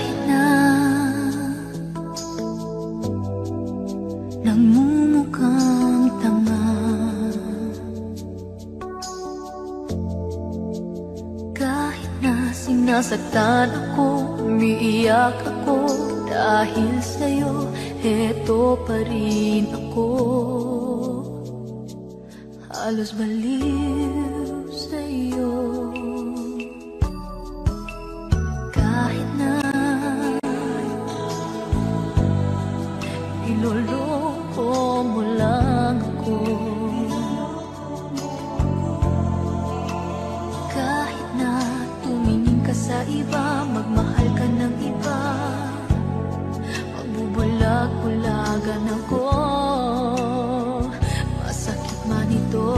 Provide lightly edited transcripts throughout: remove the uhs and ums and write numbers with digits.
Kahit na nagmumukhang tanga, kahit na sinasaktan ako, umiiyak ako dahil sa'yo, eto pa rin ako. Halos baliw sa'yo. Kahit na niloloko mo lang ako, kahit na tumingin ka sa iba, magmahal ka ng iba, magbubulag-bulagan ako. Masakit man ito,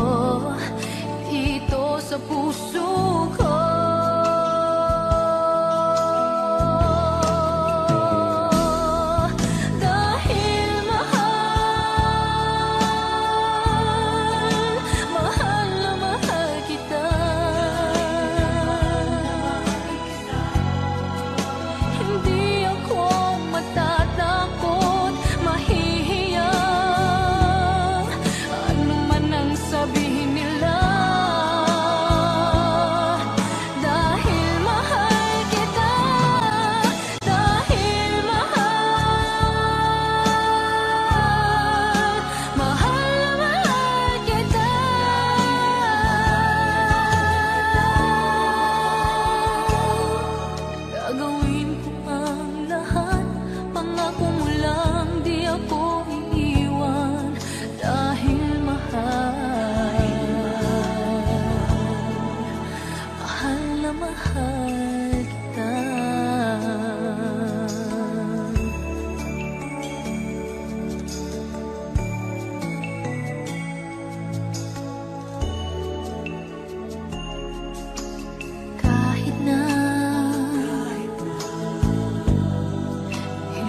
ito sa puso ko.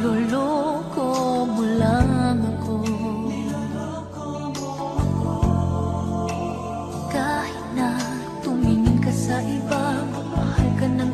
Niloloko mo lang ako, kahit na tumingin ka sa iba, magmahal ka ng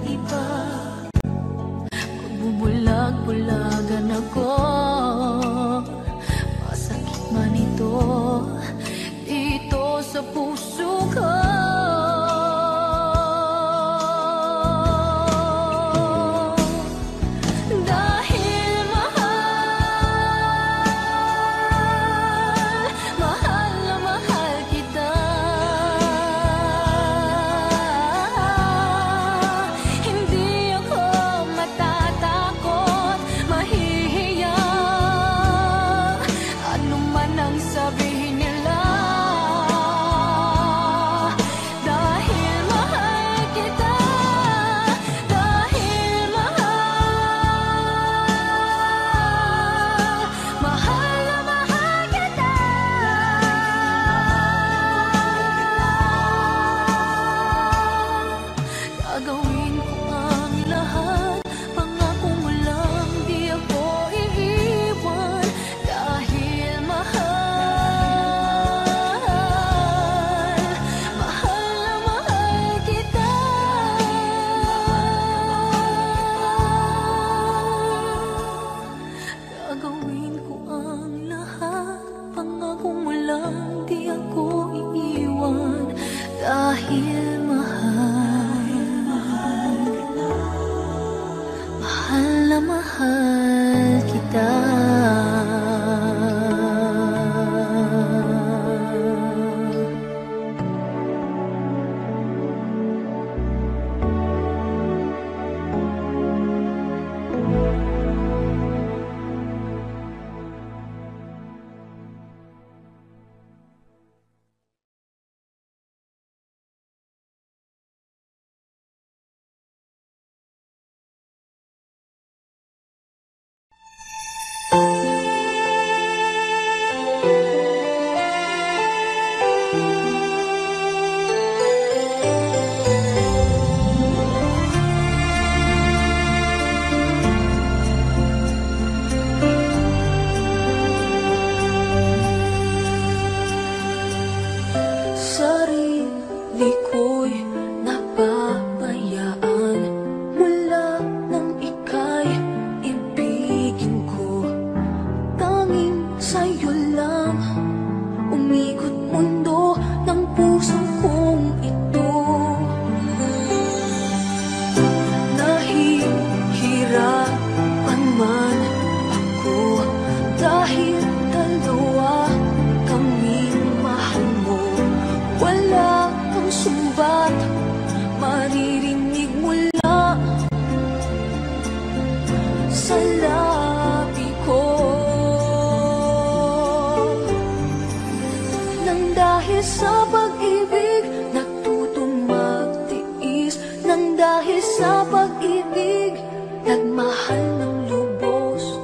dahil sa pag-ibig natutong magtiis, nang dahil sa pag-ibig nagmahal ng lubos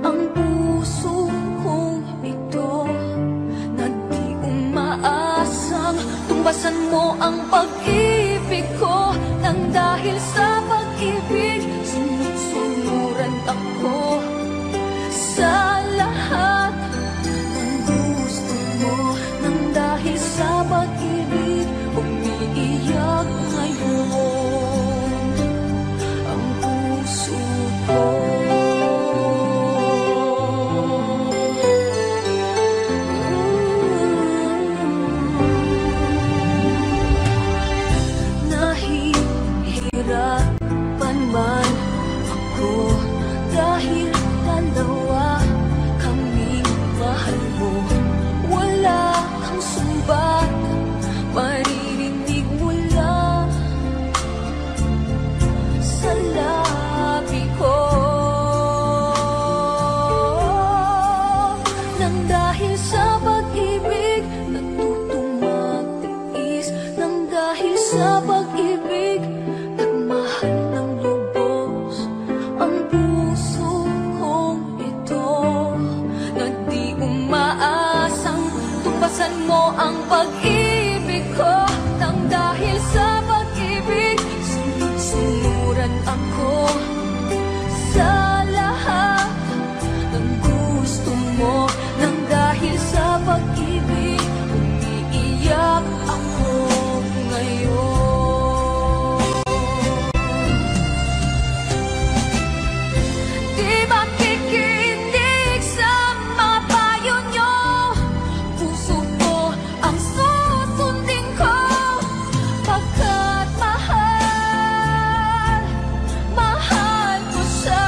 ang puso kong ito, na di umaasang tumbasan mo ang pag-ibig ko. Nang dahil sa pag-ibig sinusunuran ako sa lahat ng gusto mo. Nang dahil sa pag-ibig umiiyak ngayon ang puso ko. Nahihirapan man ako dahil dalawa kaming mahal mo. Wala kang sumbat, maririnig mula sa labi ko. Nang dahil sa pag-ibig natutong magtiis, nang dahil sa pag-ibig nagmahal ng lubos ang puso kong ito, na di umaasang tumbasan mo ang pag-ibig ko. Nang dahil sa pag-ibig sinusunuran ako sa lahat ng gusto mo. Nang dahil sa pag-ibig umiiyak ako ngayon. Di ba kikinig sa mga payo nyo? Puso ko ang susundin ko, pagkat mahal, mahal ko siya.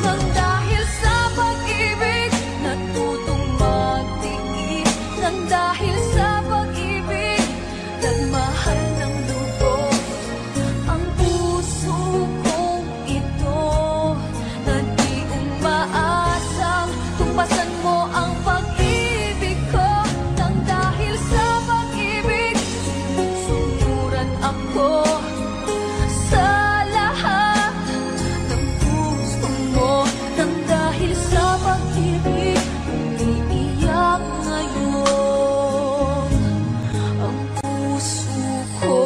Nang dahil sa pag-ibig natutong magtiis, nang dahil sa pag-ibig nagmahal ng lubos ang puso kong ito, na di umaasang tumbasan mo ang pag-ibig ko. Nang dahil sa pag-ibig sinusunuran ako sa lahat ng gusto mo. Nang dahil sa pag-ibig umiiyak ngayon ang puso ko.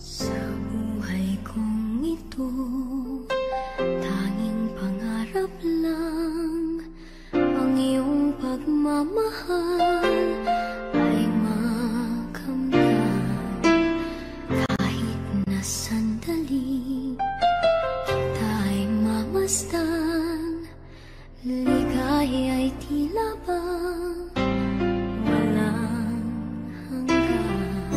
Sa buhay kong ito, tanging pangarap lang ang iyong pagmamahal ay makamtan. Kahit na sandali kita'y mamasdan, ligaya ay tila ba walang hanggan.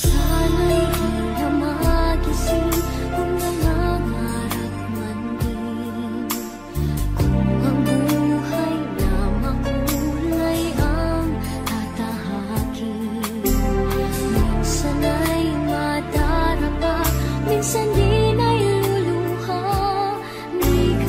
Sana'y di na magising kung nangangarap man din, kung ang buhay na makulay ang tatahakin. Minsan ay madarapa, minsan din ay luluha, di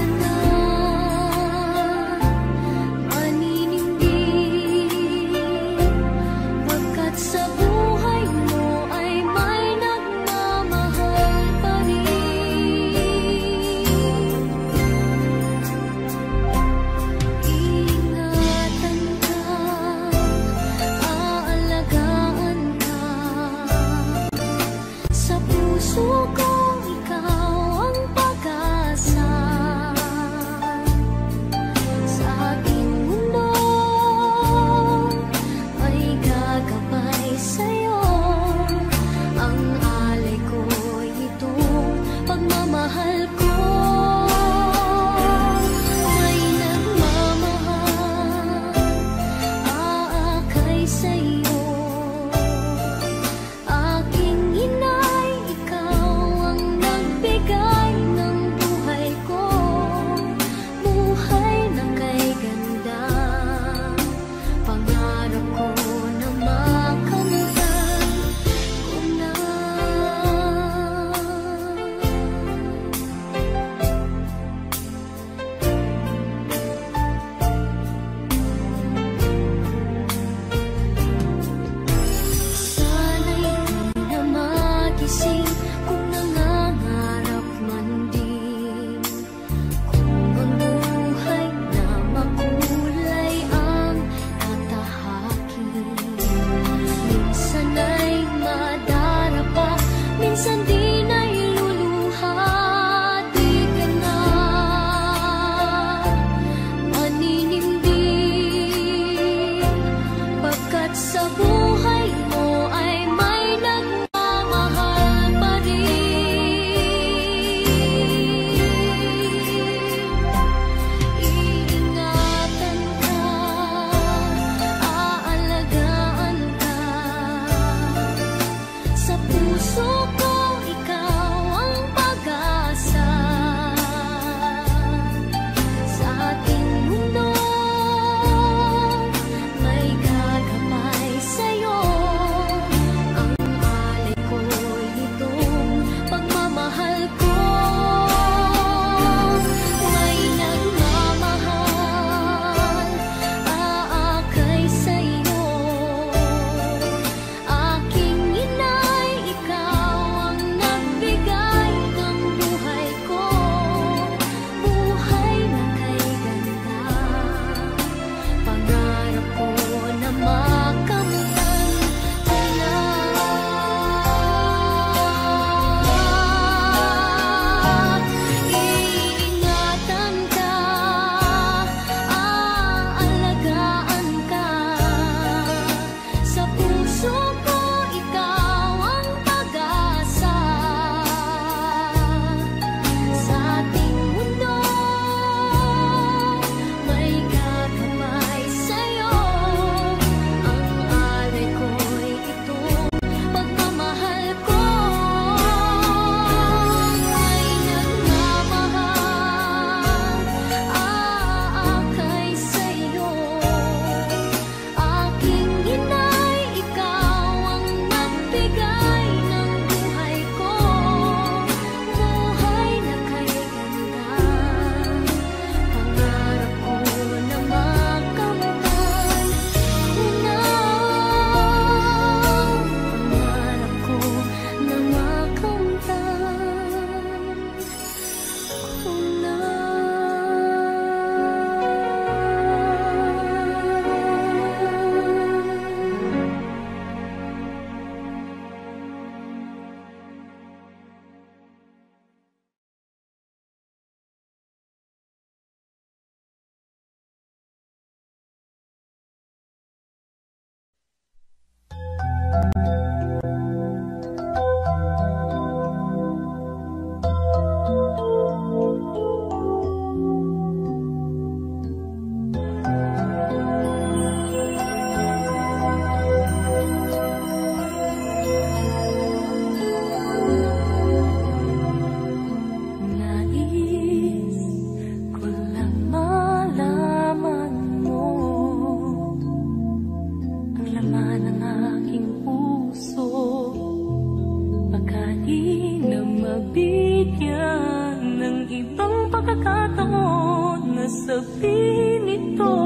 pagkakataon na sabihin ito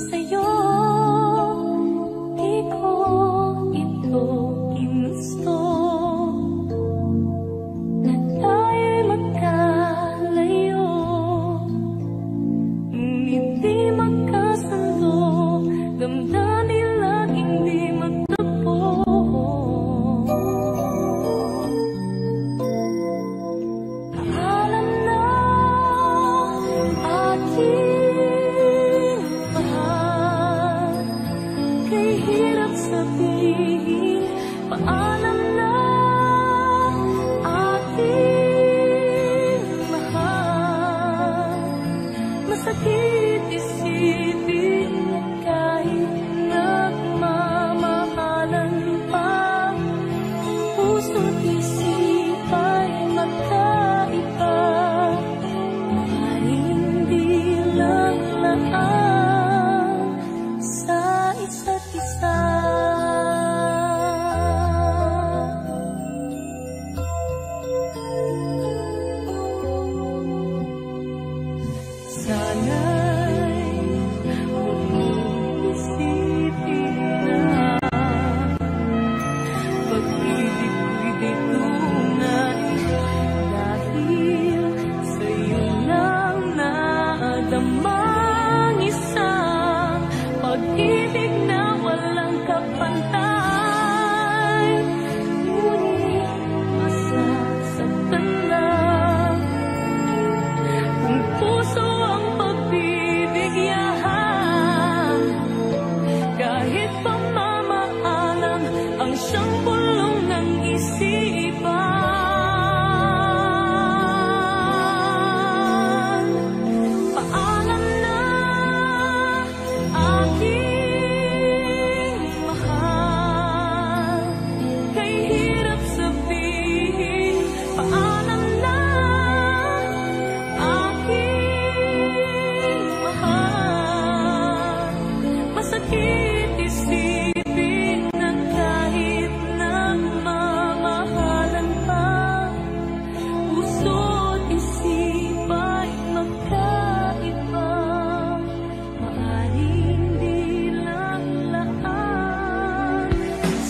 sa'yo. Di ko ito ginusto na tayo'y magkalayo, ngunit di magkasundo, damdamin laging di magtagpo. Alam na aking mahal, kay hirap sabihin. Paalam na aking mahal, masakit isipin kahit nagmamahalan pa. Puso't isip ay magkaiba, maaaring di lang laan sa isa't isa. Sana'y huwag mong isipin na pag-ibig ko'y di tunay, dahil sa'yo lang nadamang isang pag-ibig na walang kapantay. Ngunit masasaktan lang kung puso ang pagbibigyan, kahit pamamaalam ang siyang pulong ng isipan. Paalam na aking mahal, kay hirap sabihin. Paalam na aking mahal, masakit isipin na kahit nagmamahalan pa, puso't isip ay magkaiba, maaaring di lang laan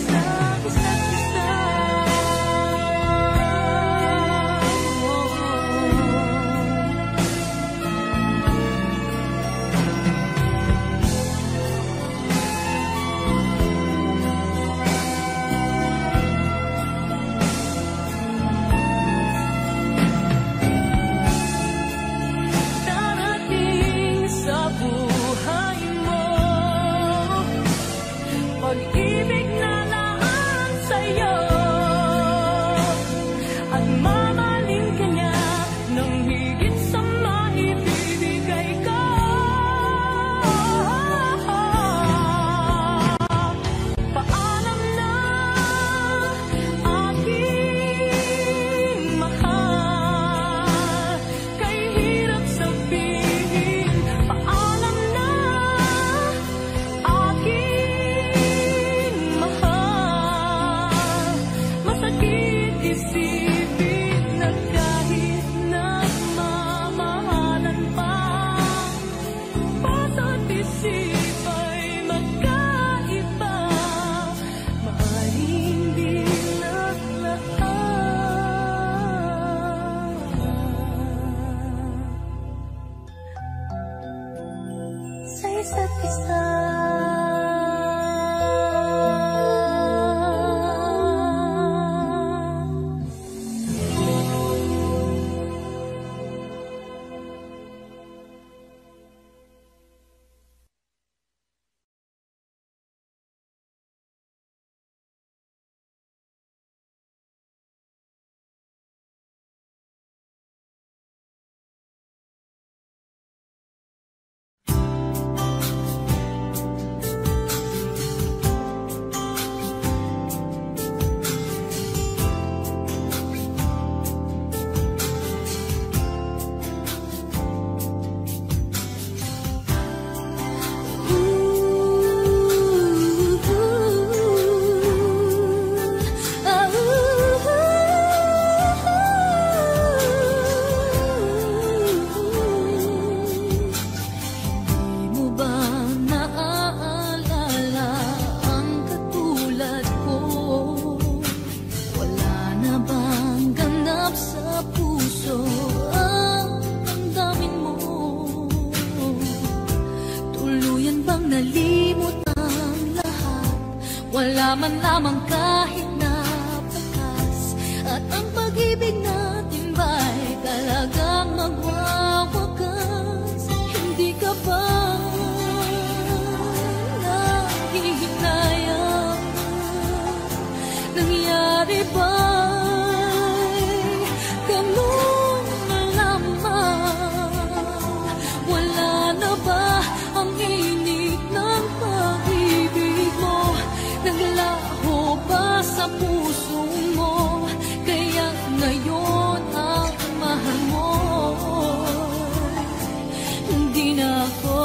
sa isa't isa. Darating sa buhay mo pag-ibig na laan sa'yo, at mamahalin ka niya nang higit sa maibibigay ko. Paalam na aking mahal, kay hirap sabihin. Paalam na aking mahal, masakit isipin na kahit nagmamahalan pa, puso't isip ay magkaiba, maaaring di lang laan sa isa't isa. wala man lamang kahit na bakas. At ang pag-ibig natin ba'y talagang magwawakas? Hindi ka ba nahihinayang? Nangyari ba'y ganun na lamang? Wala na ba ang init ng pag-ibig mo? Naglaho ba sa puso mo? Kaya ngayon ang mahal mo hindi na ako.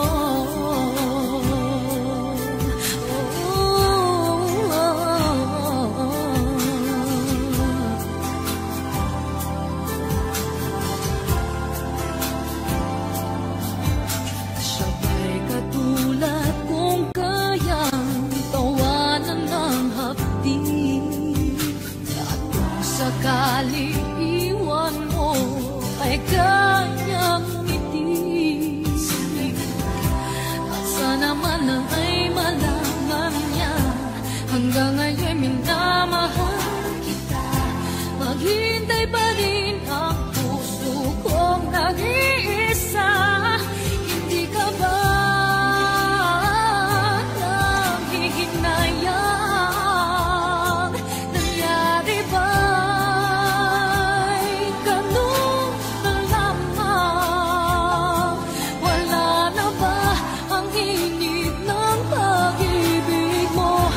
Sabay katulad kung kayang tawanan ng hapdi. At kung sakali iwan mo ay kanyang ngiti. At sana man lang ay malaman niya hanggang ngayon minamahal kita. Maghintay pa rin ang puso kong nag-iisa. Hindi ka ba nanghihinayang? Nangyari ba'y ganun na lamang? Wala na ba ang init ng pag-ibig mo?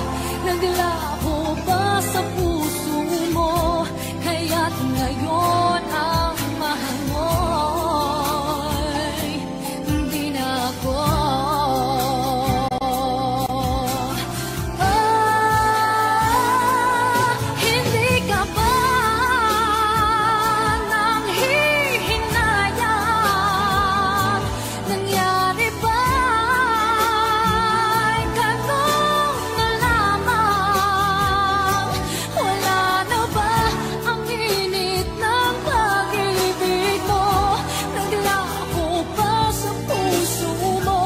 Naglaho ba sa puso mo? Kaya't ngayon ang mahal mo'y hindi na ako. Hindi ka ba nanghihinayang? Nangyari ba'y ganun na lamang? Wala na ba ang init ng pag-ibig mo? Naglaho ba sa puso mo?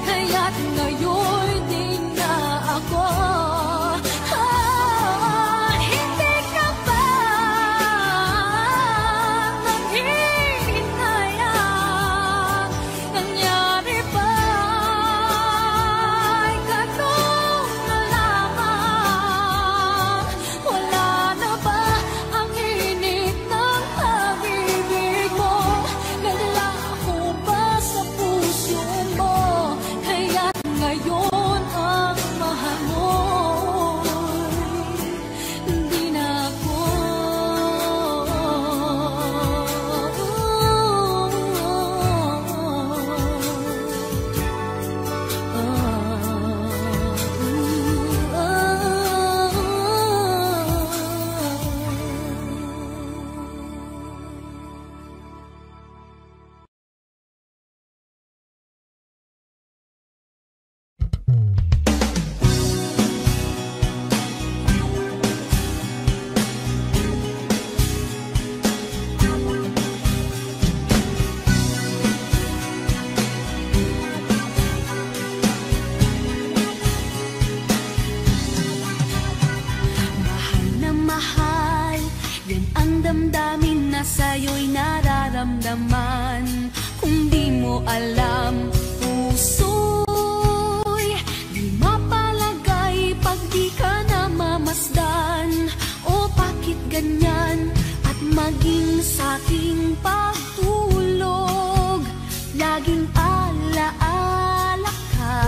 Kaya't ngayon din na ako. Hindi ka ba nanghihinayang? Nangyari ba'y ganun na lamang? Wala na ba ang init ng pag-ibig mo? Naglaho ba sa puso mo? Kaya't ngayon ang mahal mo'y hindi na ako. Mahal na mahal, yan ang damdamin na sa'yo'y nararamdaman. Kung di mo alam, puso'y di mapalagay pag di ka na mamasdan. O bakit ganyan? At maging sa'king pagtulog, laging alaala ka.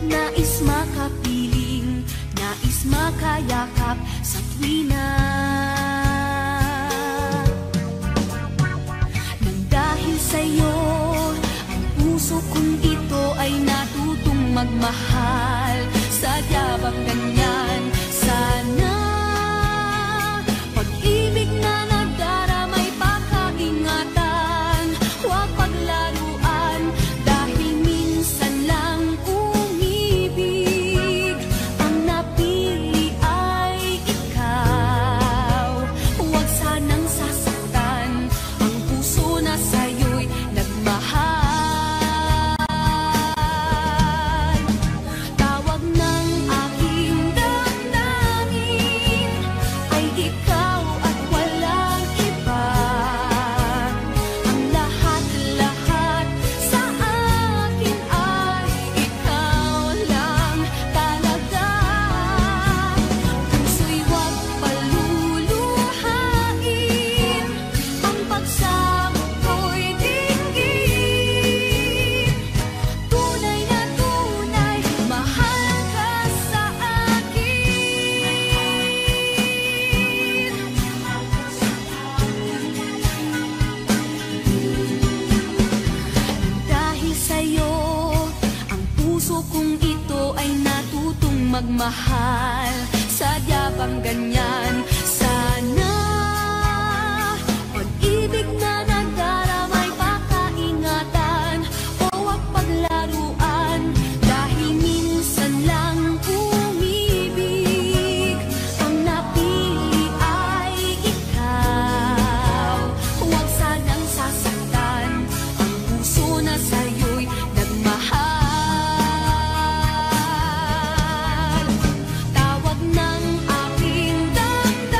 Nais makapiling, nais makayakap sa tuwina. Nang dahil sa'yo, ang puso kong ito ay natutong magmahal. Sadya bang ganyan? Sana pag-ibig na nagdaramay pakaingatan. Huwag paglaruan dahil minsan lang umibig. Ang napili ay ikaw. Huwag sanang sasaktan ang puso na sa'yo'y nagmahal. Tawag ng aking magmahal. Sadya bang ganyan? Sana pag-ibig na nagdaramay pakaingatan o wag paglaruan. Dahil minsan lang umibig, ang napili ay ikaw. Huwag sanang sasaktan ang puso na sa'yo'y nagmahal. Tawag ng aking damdamin,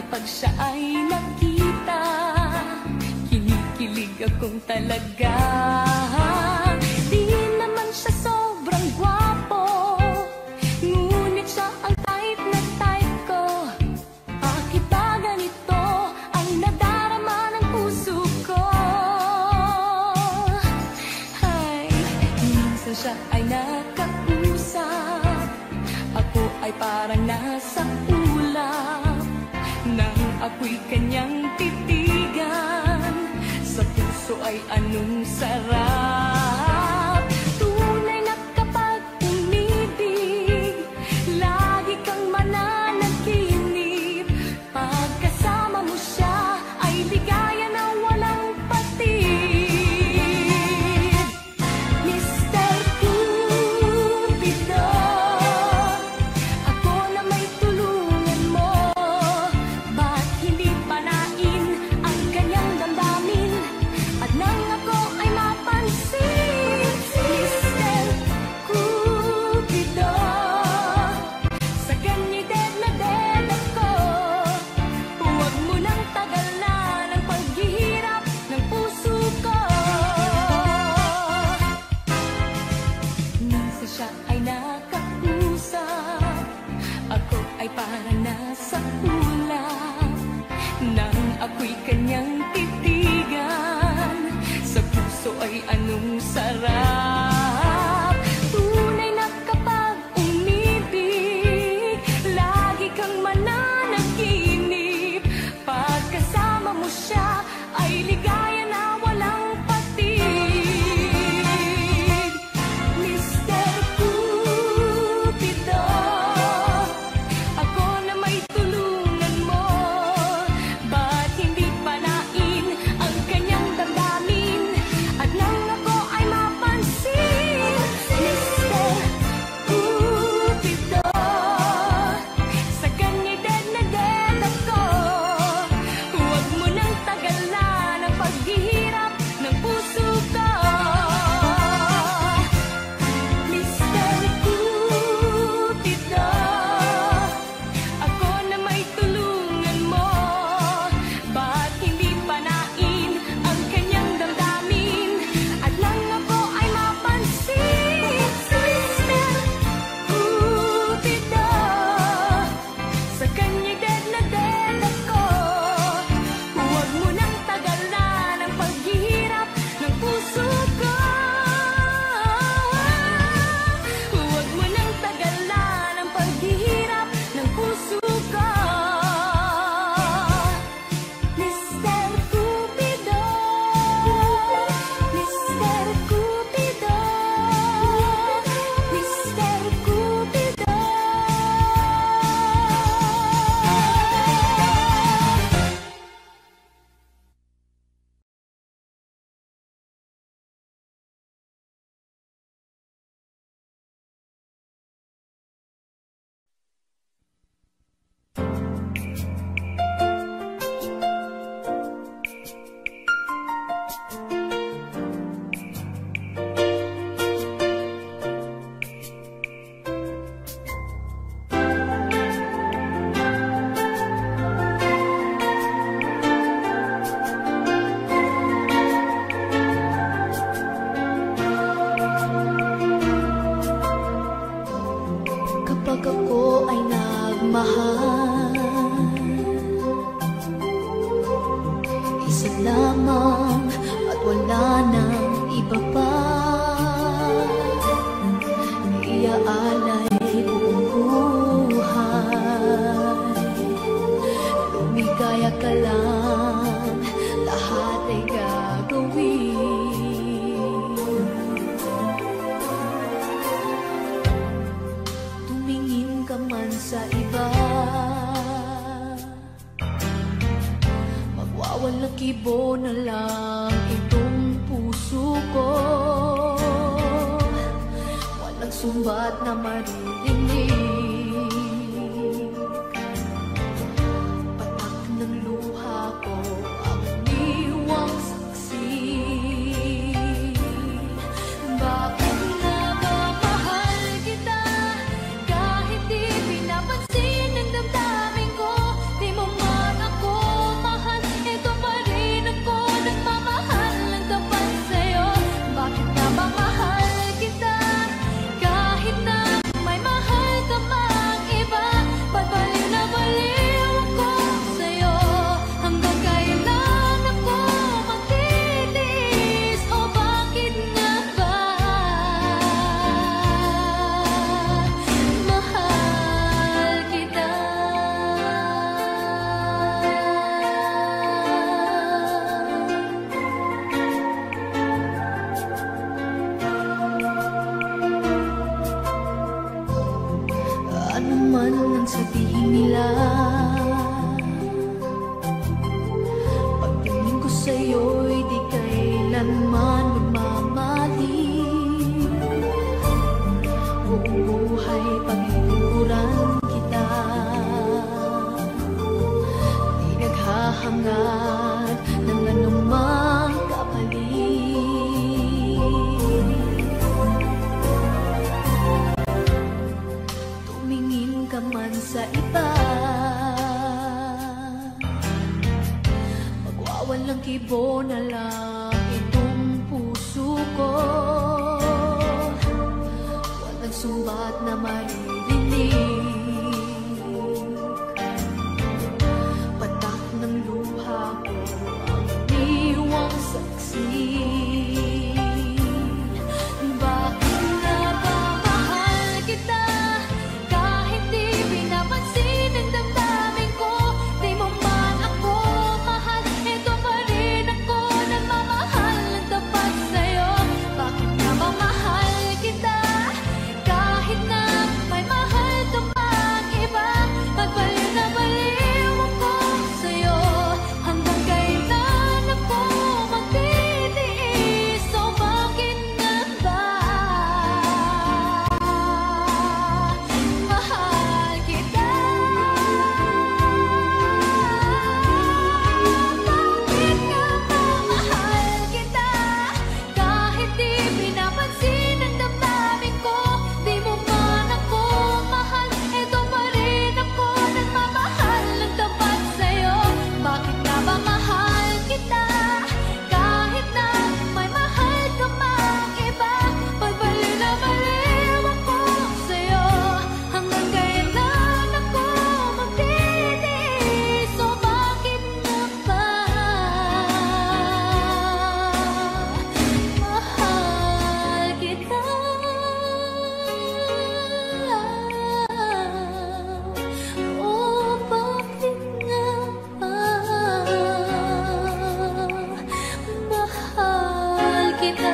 kapag siya ay nakita, kinikilig akong talaga. Di naman siya sobrang gwapo, ngunit siya ang type na type ko. Bakit ba ganito ang nadarama ng puso ko? Ay, minsan siya ay nakausap, ako ay parang nasa ulap. Nang ako'y kanyang titigan, sa puso ay anong sarap. Tunay na kapag umibig, lagi kang mananaginip. Pagkasama mo siya ay ligaya na walang patid. Mr. Cupido, ako na may tulungan mo. Ba't hindi panain ang kanyang damdamin? At nang ako ay mapansin, Mr. Cupido, sa ganidad na dead ako. Huwag mo nang tagalan ang paghihirap ng puso ko. Minsan siya ay nakausap, ako ay parang nasa ulap. Nang ako'y kanyang titigan, sa puso ay anong sarap. Tunay na kapag umibig, lagi kang mananaginip. Pagkasama mo siya ay ligaya na walang patid. Mr. Cupido, ako na may tulungan mo. Ba't hindi panain ang kanyang damdamin? At nang ako ay mapansin, Mr. Cupido, sa ganidad na dead ako. Huwag mo nang tagalan ang paghihirap ng puso ko. Mr. Cupido, ako na may tulungan mo. Ba't hindi panain ang kanyang damdamin? At nang ako ay mapansin, Mr. Cupido, sa ganidad na dead ako. Huwag mo nang tagalan ang paghihirap ng puso ko. Huwag mo nang tagalan ang paghihirap ng puso ko. Mr. Cupido, Mr. Cupido, Mr. Cupido. Kapag ako ay nagmahal, isa lamang at wala nang iba pa. Iaalay buong buhay, lumigaya ka lang, lahat ay gagawin. Tumingin ka man sa iba, magwawalang kibo na lang itong puso ko. Walang sumbat na maririnig, patak ng luha ko ang niwang saksi. Bakit nga ba mahal kita, kahit di pinapansin ang damdamin ko? Di mo nang sabihin nila. Pagtingin ko sa'yo'y di kailanman magmamali. Buong buhay paglilingkuran kita, di naghahangad ng anumang kapalit. Tumingin ka man sa iba, magwawalang kibo na lang itong puso ko. Walang sumbat na maririnig, patak ng luha ko ang iniwang saksi. Bakit nga ba mahal kita kahit di pinapansin ang damdamin ko? Di mo man ako mahal, eto pa rin ako nagmamahal ng tapat sa'yo. Bakit nga ba mahal kita kahit na may mahal ka pang iba? Magbaliw na baliw ako sa'yo, hanggang kailan ako magtitiis? So bakit nga ba mahal kita? Bakit nga ba mahal kita kahit di pinapansin ang damdamin ko? Di mo man ako mahal, eto pa rin ako nagmamahal ng tapat sa'yo. Bakit nga ba mahal kita kahit na may mahal ka pang iba? Pagbaliw na baliw ako sa'yo, hanggang kailan ako magtitiis? So bakit nga ba mahal kita? Oh, bakit nga ba mahal kita?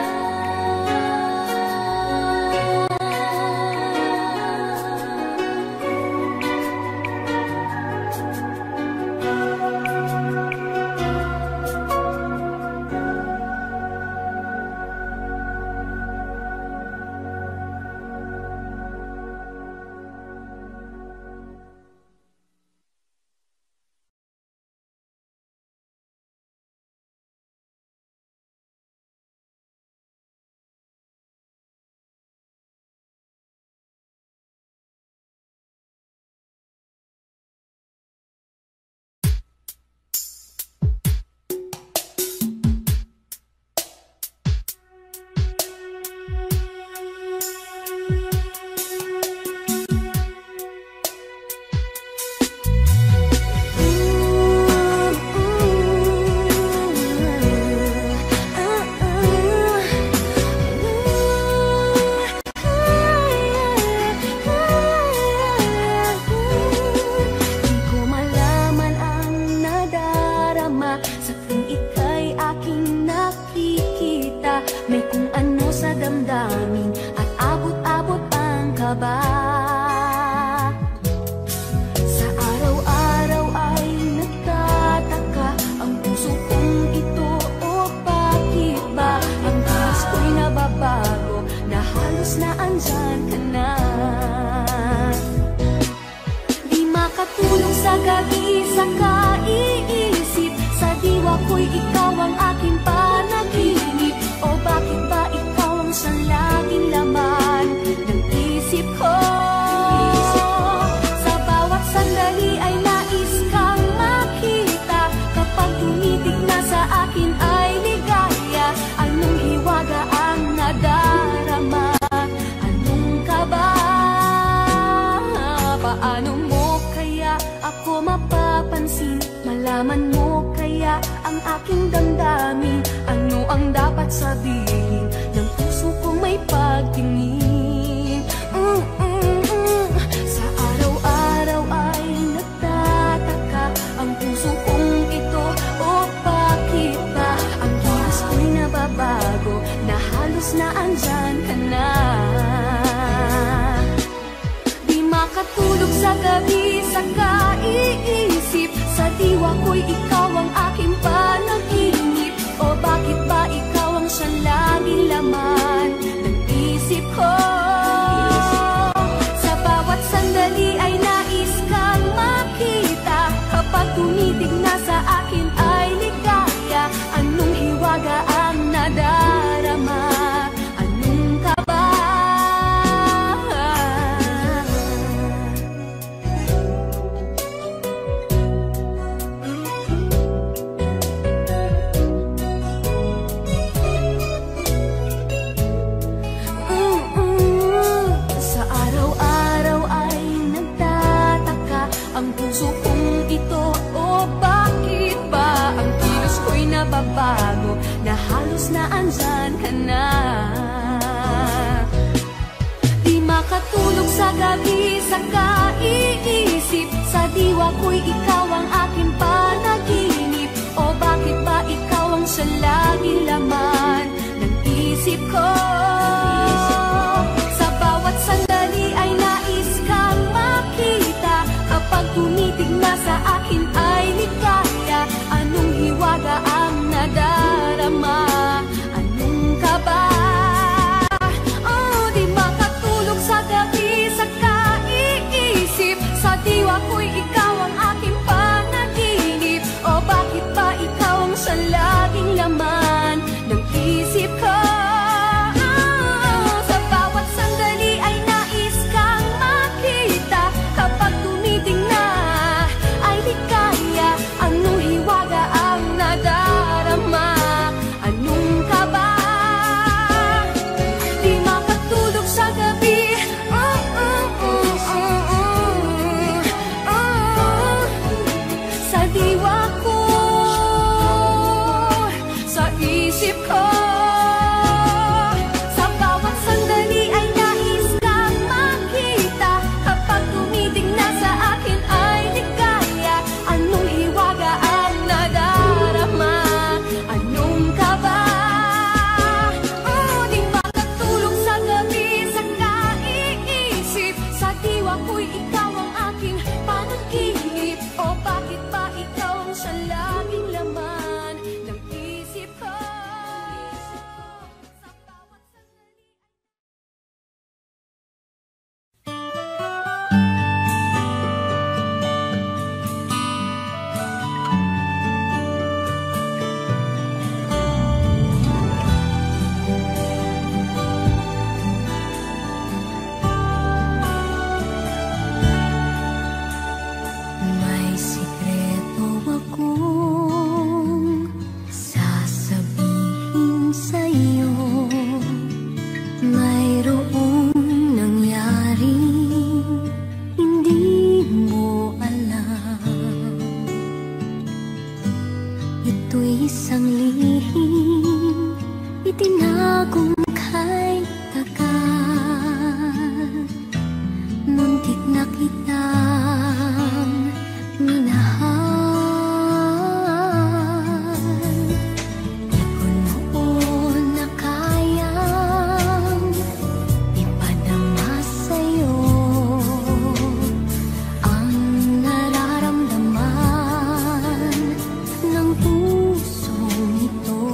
Di ko malaman ang nadarama sa tuwing ika'y aking nakikita. May kung ano sa damdamin at abot-abot ang kaba. Sa araw-araw ay nagtataka ang puso kong ito, o bakit ba ang bilis ko'y nababago na halos na andyan ka na? Di makatulong sa gabi sa kaiisip, sa diwa ko'y ikaw ang aking panaginip. O bakit ba ikaw ang siyang laging laman ng isip ko? Sa bawat sandali ay nais kang makita, kapag tumitig na sa akin ay ligaya. Anong hiwaga ang nadarama? Anong kaba? Paano mo kaya ako mapapansin? Malaman mo kaya ang aking damdamin? Ano ang dapat sabihin ng puso kong may pagtingin? Sa araw-araw ay nagtataka ang puso kong ito, o bakit ba ang bilis ko'y nababago na halos na andyan ka na? Di makatulog sa sa gabi sa kaiisip, sa diwa ko'y ikaw ang aking panaginip. O bakit ba ikaw ang siyang laging laman ng isip ko? Sa bawat sandali ay nais kang makita, kapag tumitig na sa akin ay ligaya. Anong hiwaga ang nadarama? Anong kaba? Sa araw-araw ay nagtataka ang puso kong ito. O bakit ba ang kilos ko'y nababago, na halos na andyan ka na? Di makatulog sa gabi sa kaiisip, sa diwa ko'y ikaw ang aking panaginip. O bakit ba ikaw ang siya laging laman ng isip ko? Sa bawat sandali ay nais kang makita, kapag tumitig na sa akin ay ligaya. Anong hiwaga ang nadarama? Anong kaba? Oh, di makatulog sa gabi sa kaiisip, sa diwa ko'y ikaw ang aking panaginip. O bakit ba ikaw ang siya laging laman ng isip ko? Sa bawat sandali ay nais kang makita, kapag tumiting na ay ligaya. Anong hiwaga ang nadarama? Anong kaba? Di makatulog sa gabi, sa diwa ko, sa isip ko. Sa bawat sandali ay nais kang makita, kapag tumiting na sa akin ay ligaya. Anong hiwaga ang nadarama? Anong kaba? Oh, di makatulog sa gabi sa kaiisip, sa diwa ko'y ikaw ang aking panaginip. O bakit ba ikaw ang siya laging laman ng isip ko? Sa bawat sandali may sikreto akong sasabihin sa'yo. Mayroong nangyaring hindi mo alam. Ito'y isang lihim itinagong kay tagal. Muntik na kitang minahal. Di ko noon na kayang ipadama sa'yo ang nararamdaman ng pusong ito.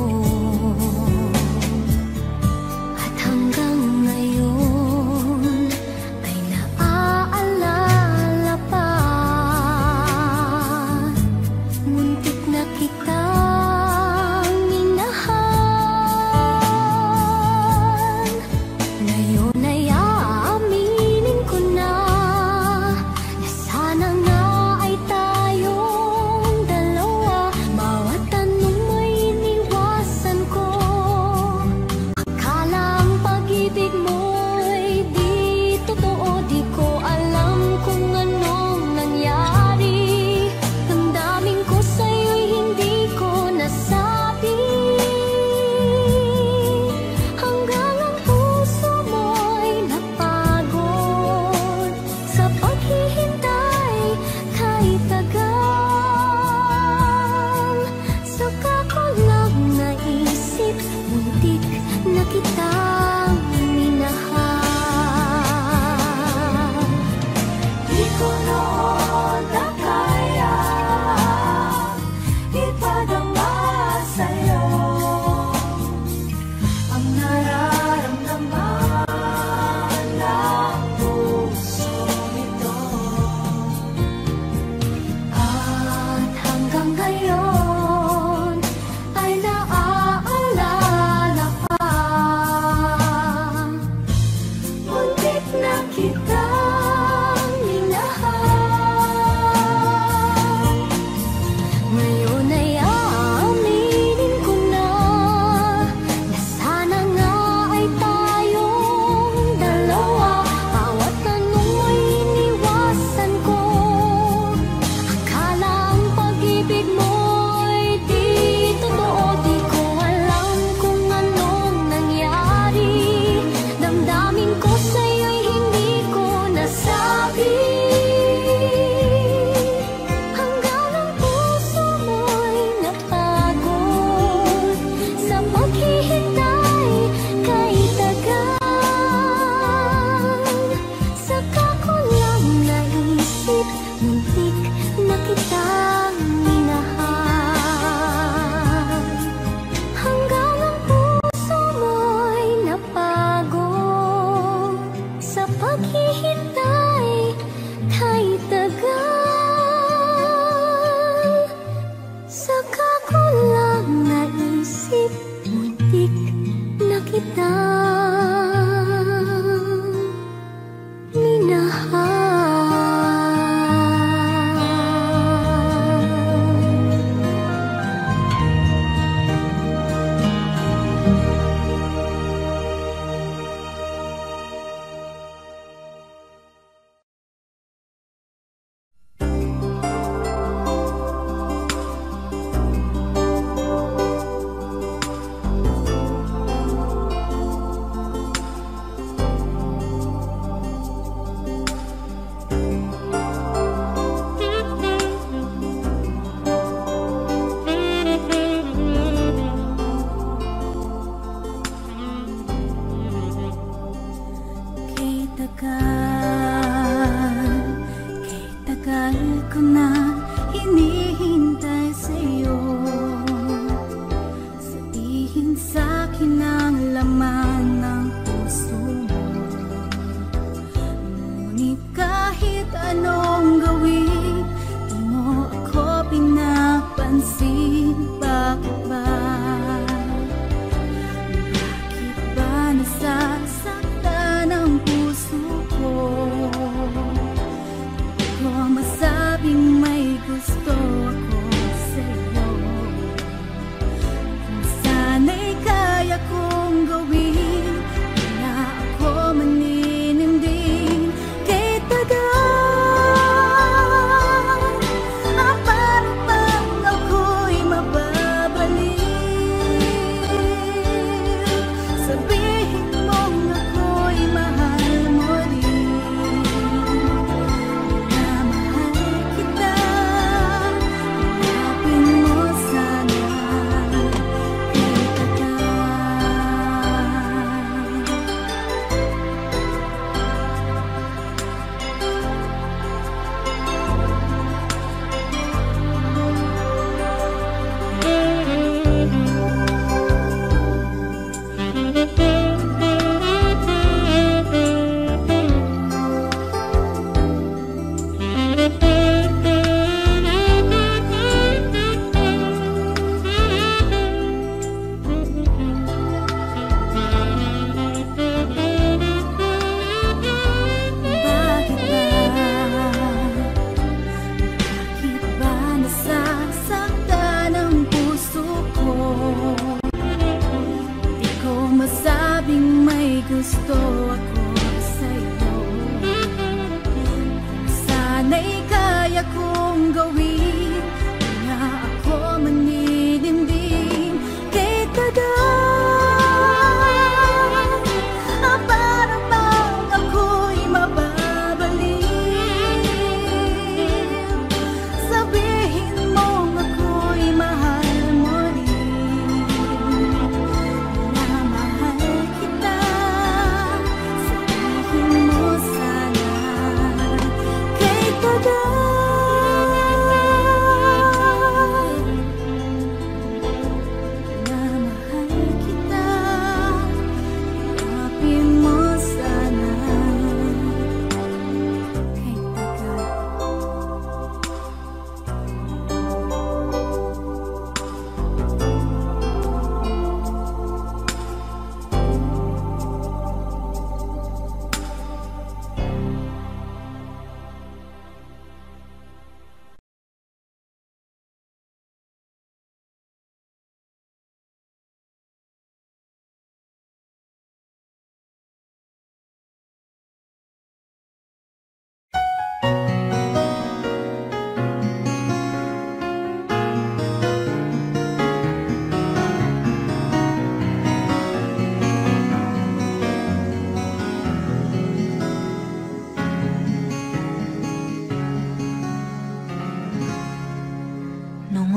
pag-ibig mo'y di totoo. Di ko alam kung anong nangyari. Damdamin ko sa'yo'y hindi ko nasabi. Hanggang ang puso mo'y napagod sa paghihintay kay tagal. Saka ko lang naisip, muntik na kitang minahal. Hanggang ang puso mo'y napagod sa paghihintay kay tagal. Saka ko lang naisip, muntik na kitang minahal. Kay tagal ko na hinihintay sa'yo. Sabihin sa'kin ang laman ng puso mo. Ngunit kahit anong gawin, di mo ako pinapansin. Bakit ba? Bakit ba nasasaktan ang puso ko? Di ko masabing may gusto ako sa'yo. Kung sana'y kaya ko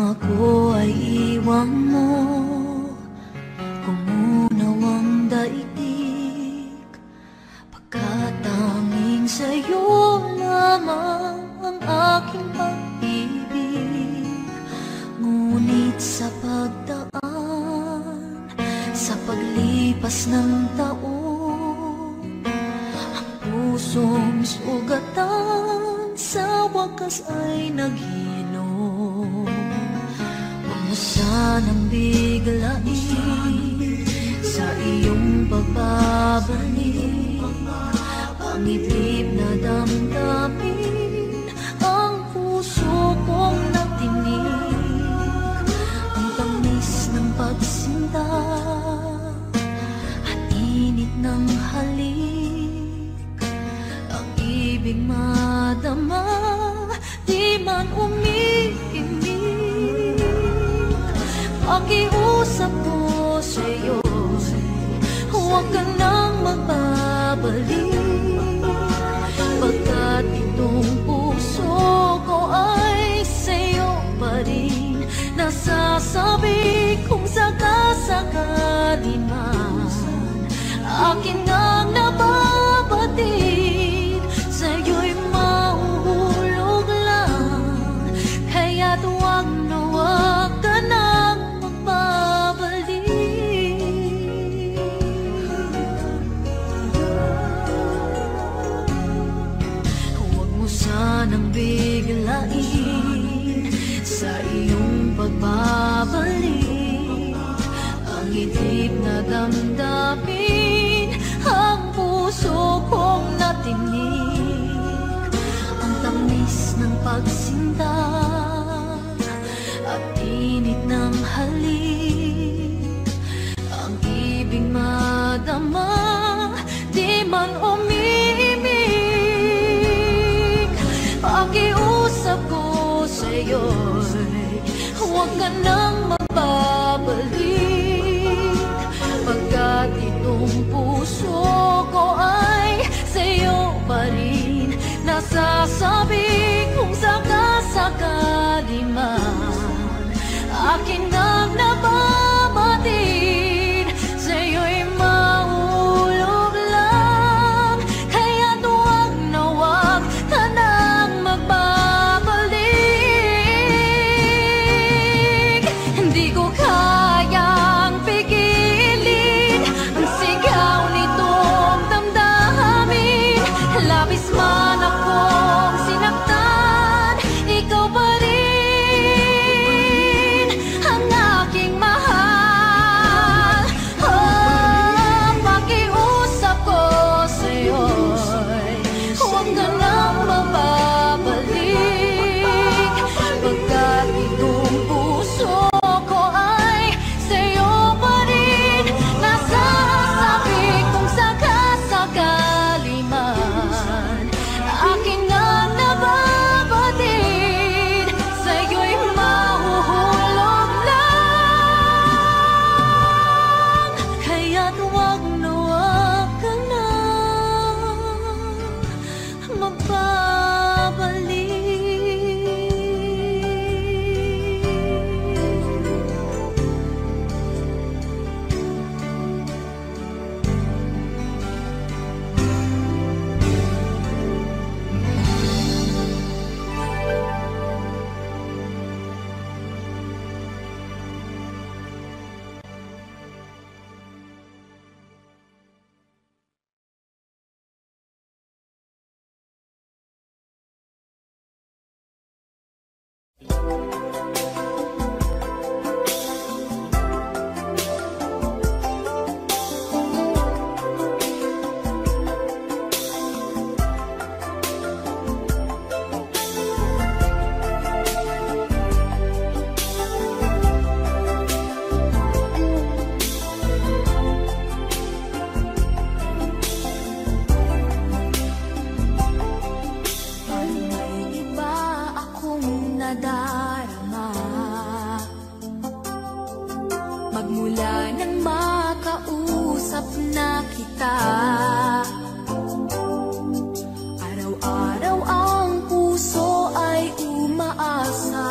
ako ay iwan mo, umunaw ang daigdig, pagkatanging sa'yo lamang ang aking pag-ibig. Ngunit sa pagdaan, sa paglipas ng taon, ang pusong sugatan sa wakas ay naghilo. Huwag mo sanang biglain sa iyong pagbabalik, pangitib na damdamin ang puso kong natinig. Ang tamis ng pagsinta at init ng halik, ang ibig madama, di man umiimik. Pakiusap ko sa'yo, huwag ka nang magbabalik, pagkat itong puso ko ay sa'yo pa rin. Nasasabi kung sakasakali man akin ang nababatid, sa'yo'y mahuhulog lang, kaya't huwag na huwag ka nang magbabalik. Huwag mo sanang biglain sa iyong pagbabalik, ang itip na damdamin ang puso kong natinig. Ang tamis ng pagsinta at init ng halik, ang ibig madama, di man umiimik. Pakiusap ko sa'yo'y huwag ka nang magbabalik, pagkat itong puso ko ay sa'yo pa rin. Nasasabi kung sakasakali man akin ang nababatid, sa'yo'y mahulog lang, kaya't huwag na huwag ka nang magbabalik. Hindi ko kayang pigilin ang sigaw nitong damdamin, labis man akong sinaktan, ikaw pa rin ang aking mahal. Oh, pakiusap ko sa'yo'y huwag ka nang mababalik, pagkat itong puso ko ay sa'yo pa rin. Nasasabi kung sakasakali man akin ang nababatid, sa'yo'y mahuhulog lang, kaya't huwag na huwag ka nang magbabalik. May iba akong nadarama, magmula nang makausap na kita. Araw-araw ang puso ay umaasa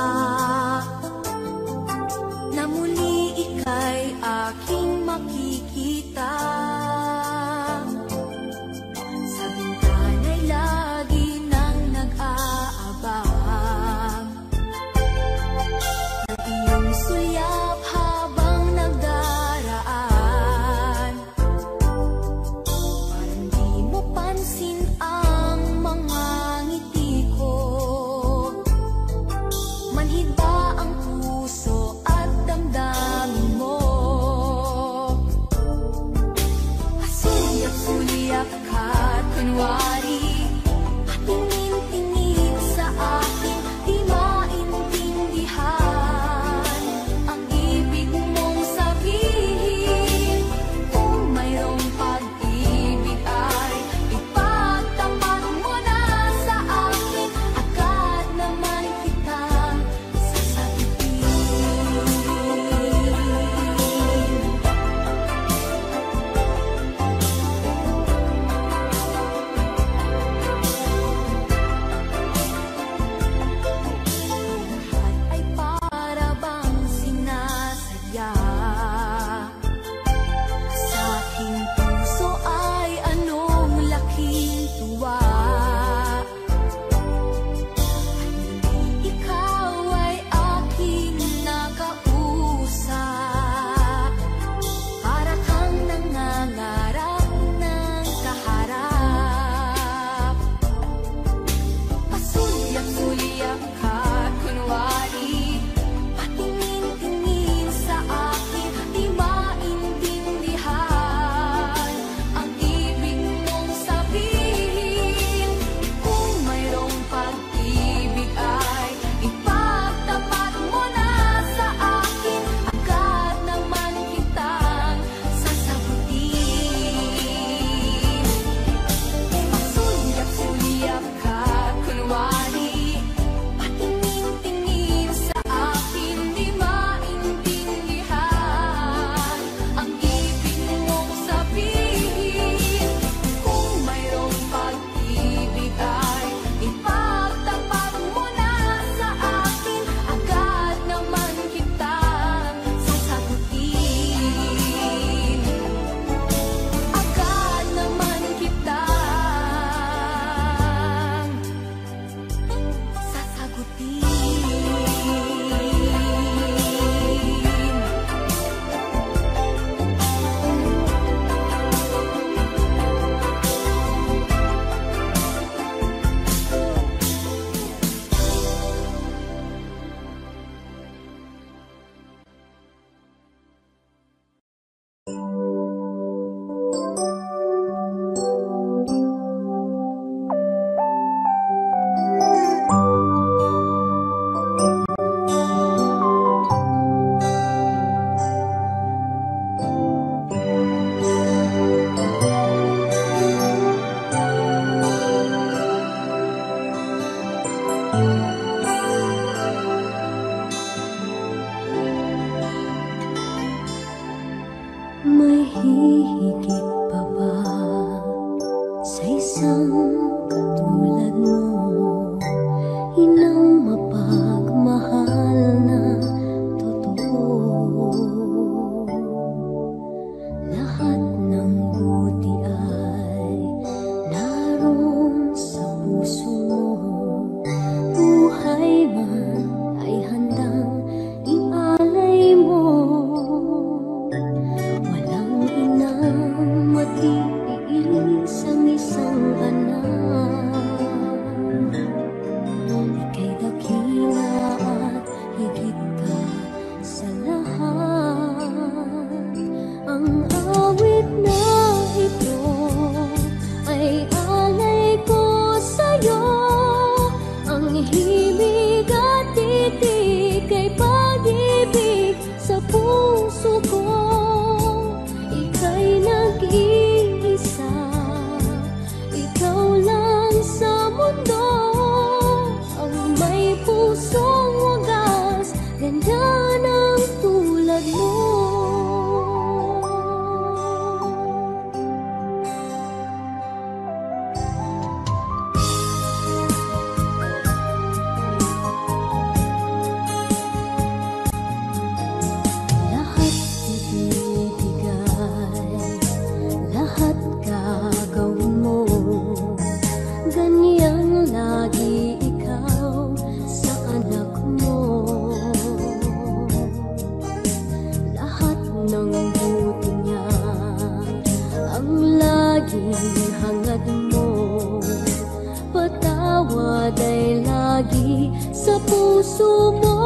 puso mo.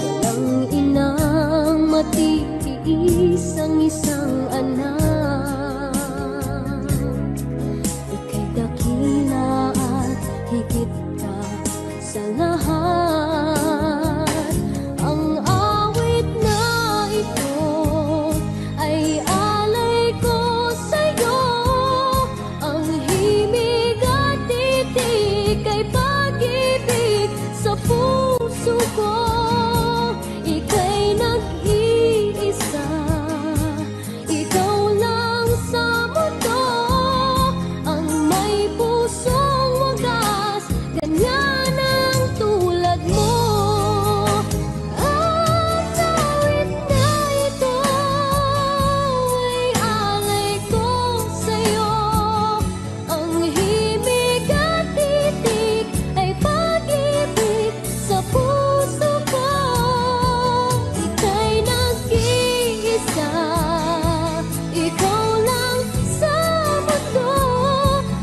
Walang inang matiis ang isang anak. Ika'y dakila at higit ka sa lahat. Ang awit na ito ay alay ko sa'yo. Ang himig at titik ay pag-ibig sa puso ko. Ika'y nag-iisa, ikaw lang sa mundo. Ang may pusong wagas, ganyan ang tulad mo. Ang awit na ito ay alay ko sa'yo. Ang himig at titik ay pag-ibig sa puso ko. Ika'y nag-iisa, ikaw lang sa mundo.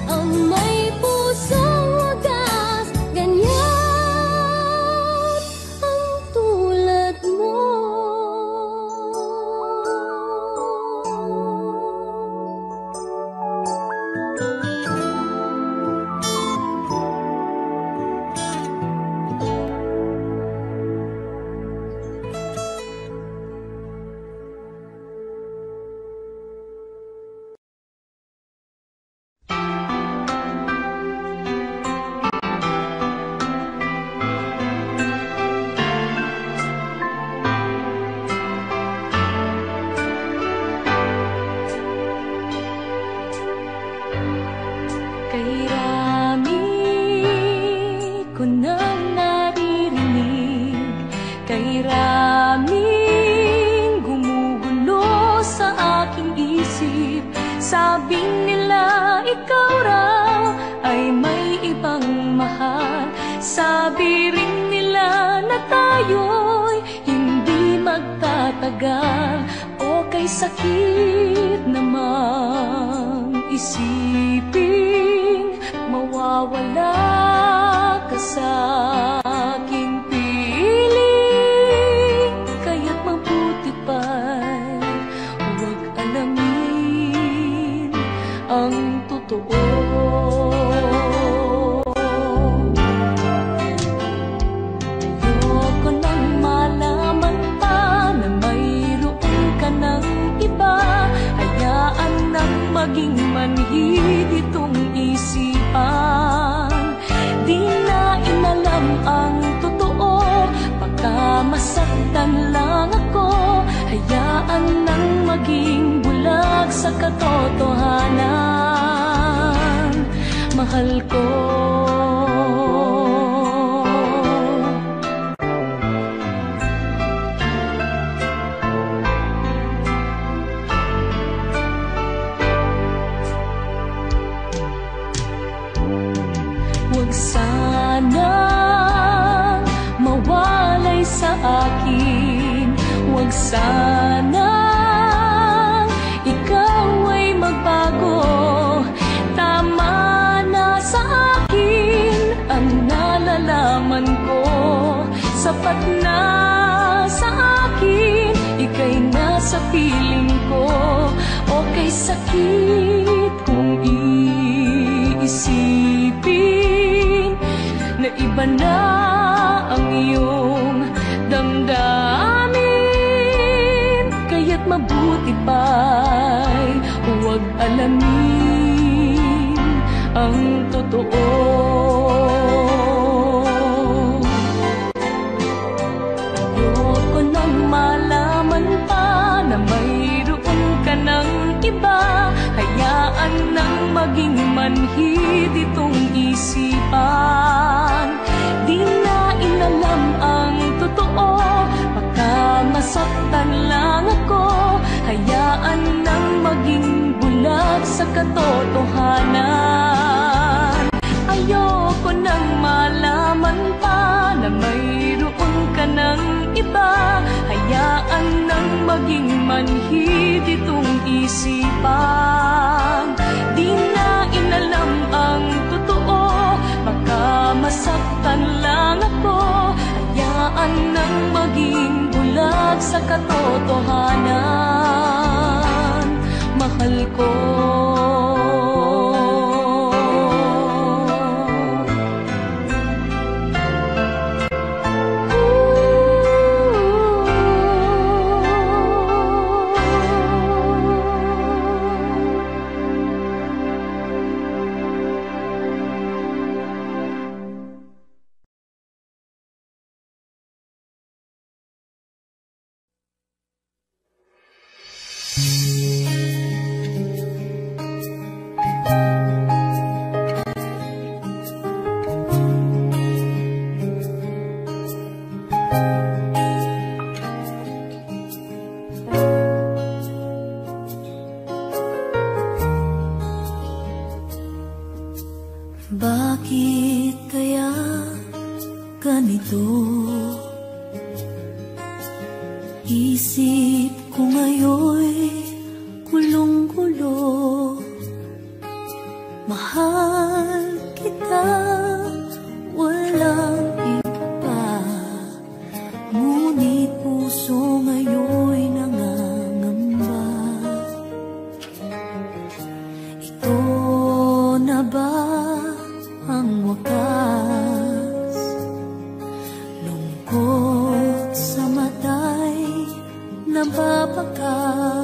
Ang may pusong wagas, ganyan ang tulad mo. Kay rami ko nang naririnig, kay raming gumugulo sa aking isip. Sabing nila ikaw raw ay may ibang mahal. Sabi rin nila na tayo'y hindi magtatagal. O kay sakit namang isipin, mawawala ka sa aking piling. Kaya't mabuti pa'y huwag alamin ang totoo. Ayoko nang malaman pa na mayroon ka ng iba. Hayaan nang maging manhid itong isipan. Di na inalam ang totoo, baka masaktan lang ako. Hayaan nang maging bulag sa katotohanan. Mahal ko. Huwag sanang mawalay sa akin. Huwag sanang ikaw ay magbago. Tama na sa akin ang nalalaman ko. Sapat na sa akin, ika'y nasa piling ko. O kay sakit kung iisipin na iba na ang iyong damdamin. Kaya't mabuti pa'y huwag alamin ang totoo. Ayoko nang malaman pa na mayroon ka ng iba. Hayaan nang maging manhid itong isipan. Di na inalam ang totoo, baka masaktan lang ako. Hayaan nang maging bulag sa katotohanan. Ayoko nang malaman pa na mayroon ka ng iba. Hayaan nang maging manhid itong isipan. Di na inalam ang totoo, baka masaktan lang ako, hayaan nang maging bulag sa katotohanan. Mahal ko. Bakit kaya ganito? Isip ko ngayon'y gulong-gulo. Mahal kita, walang iba. Ngunit puso ngayon'y nangangamba. Ito na ba ang wakas? Lungkot sa mata'y nababakas.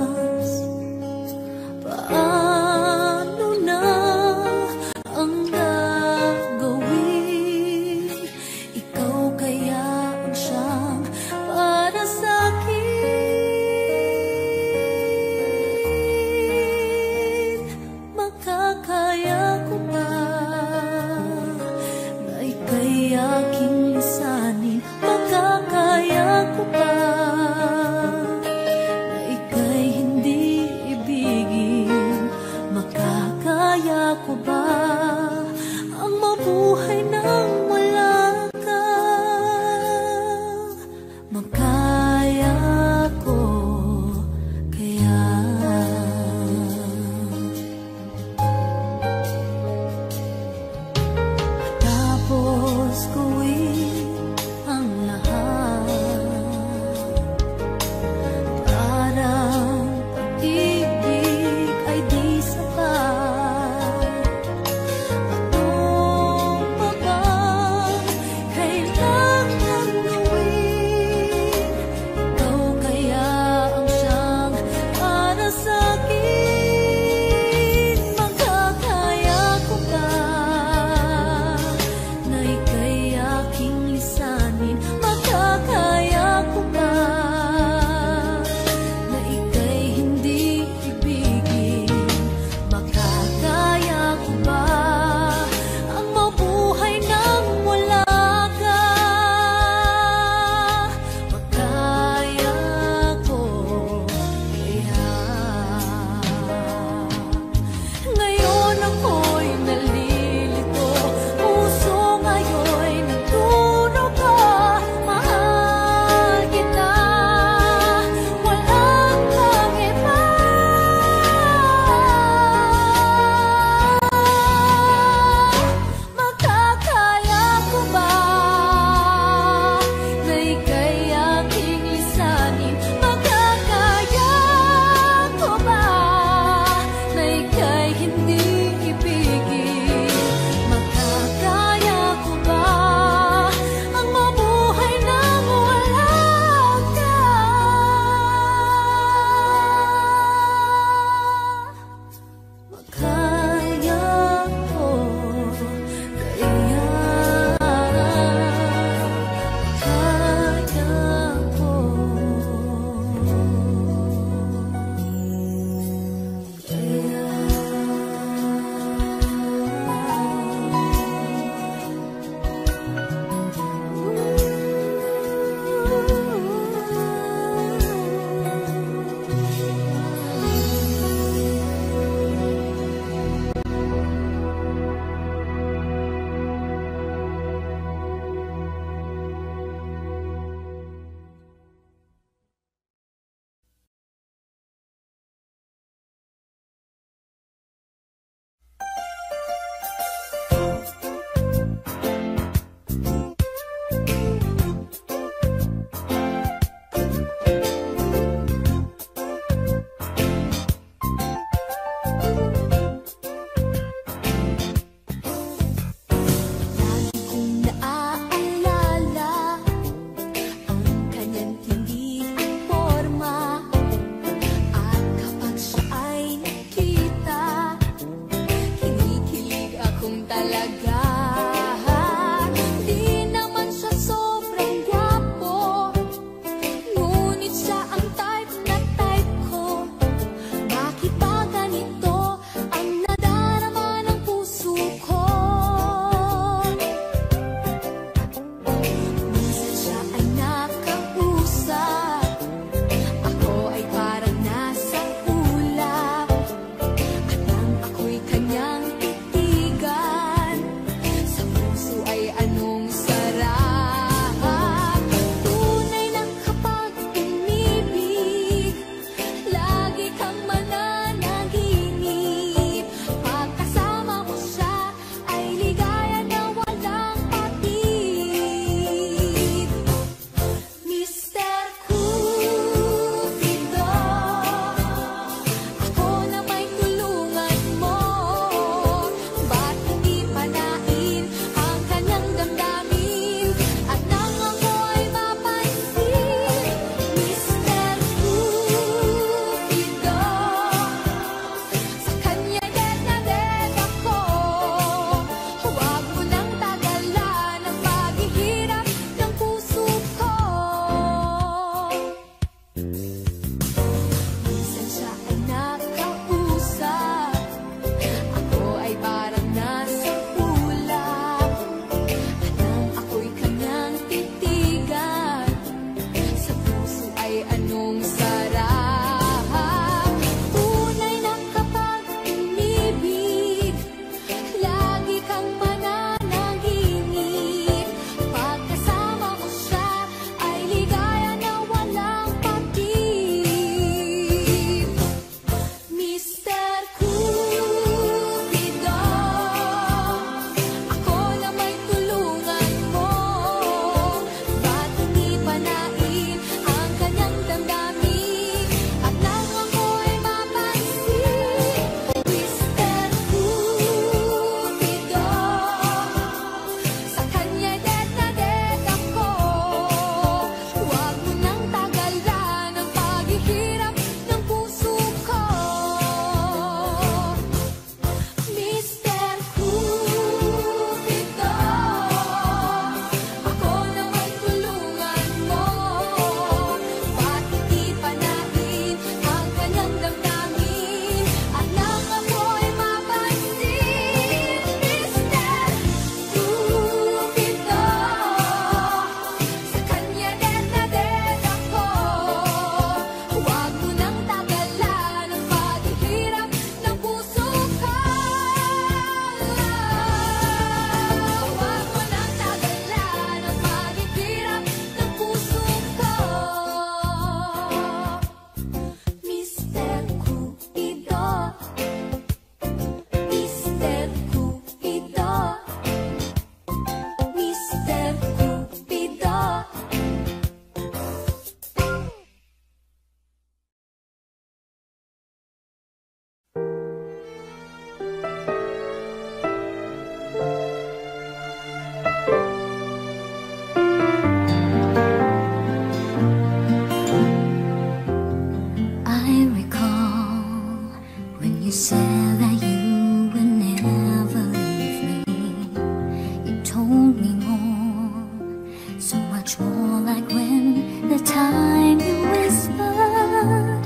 much more like when the time you whispered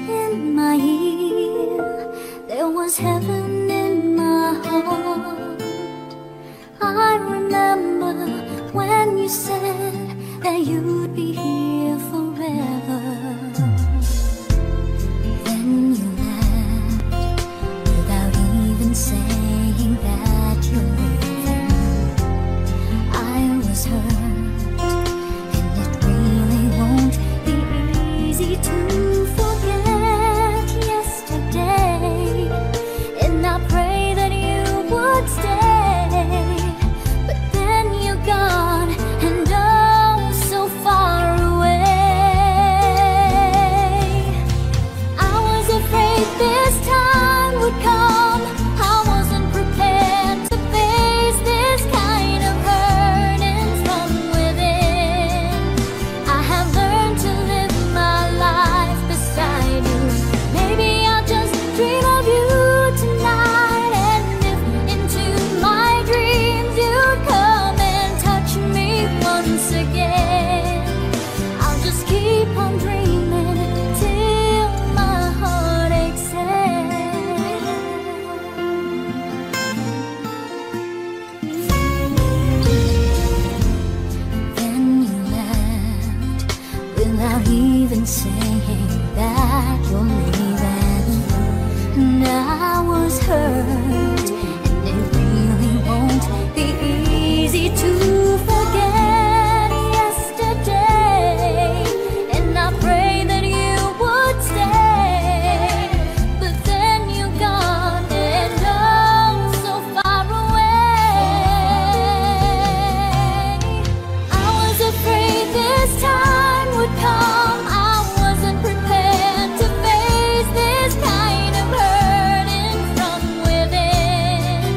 in my ear. There was heaven in my heart. I remember when you said that you'd be here forever. Then you left without even saying that you're leaving. I was hurt, and it really won't be easy to forget yesterday. And I pray that you would stay, but then you're gone, and oh, so far away. I was afraid this time would come. I wasn't prepared to face this kind of hurting from within. I have learned to live my life beside you. Maybe I'll just dream of you tonight, and if into my dreams you'd come and touch me once again, I'll just keep on dreaming till my heart aches. Then you left without even saying that you're leaving. And I was hurt, and it really won't be easy to forget yesterday. And I pray that you would stay, but then you're gone, and oh, so far away. I was afraid this time would come. I wasn't prepared to face this kind of hurting from within.